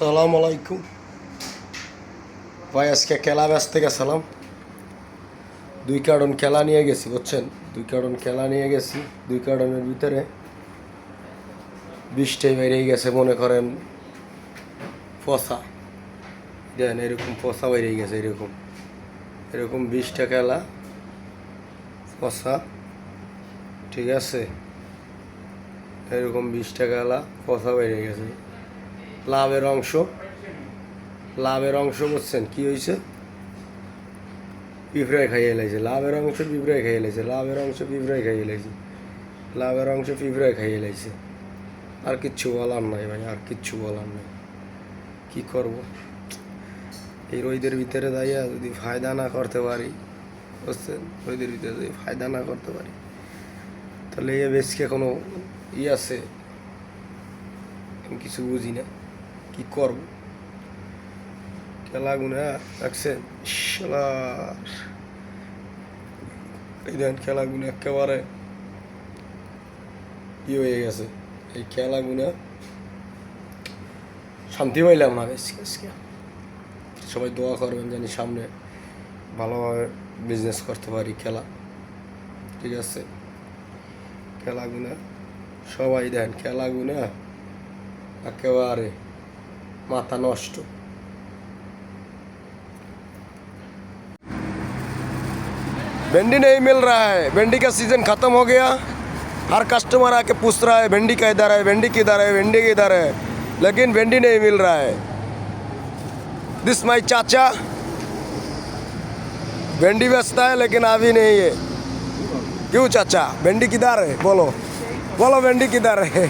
সালাম আলাইকুম ভাই, আজকে খেলা ব্যস্ত গেছিলাম। 2 কার্টন খেলা নিয়ে গেছি, বুঝছেন। 2 কার্টন খেলা নিয়ে গেছি। 2 কার্টনের ভিতরে 20টাই বেরিয়ে গেছে, মনে করেন পচা। দেন এরকম পচা বেরিয়ে গেছে, এরকম এরকম 20টা খেলা পচা, ঠিক আছে। এরকম 20টা খেলা পচা বেরিয়ে গেছে। লাভের অংশ বুঝছেন কি হয়েছে? পিঁপড়ায় খাইয়ে লাইছে। লাভের অংশ পিঁপড়ায় খাইয়ে লাইছে। আর কিচ্ছু বলার নাই ভাই, আর কিচ্ছু বলার নাই। কি করব? এই রোদের ভিতরে দাঁড়িয়ে যদি ফায়দা না করতে পারি, বুঝছেন, রোদের ভিতরে যদি ফায়দা না করতে পারি, তাহলে এ বেশকে কোনো আছে? আমি কিছু বুঝি না, কি করব? খেলাগুনা দেখছেন, এই দেন খেলাগুলো একেবারে ই হয়ে গেছে। এই খেলাগুলো শান্তি পাইলাম না আজকে। সবাই দোয়া করবেন জানি সামনে ভালোভাবে বিজনেস করতে পারি। খেলা ঠিক আছে, খেলাগুনা সবাই দেন, খেলাগুনা একেবারে মাথা নষ্ট। भिंडी नहीं मिल रहा है, भिंडी का सीज़न ख़त्म हो गया। हर कस्टमर आके पूछ रहा है भिंडी किधर है, भिंडी किधर है, भिंडी किधर है, लेकिन भिंडी नहीं मिल रहा है। दिस माई चाचा भिंडी बेचता है लेकिन अभी नहीं है। क्यों चाचा, भिंडी किधर है? बोलो भिंडी किधर है?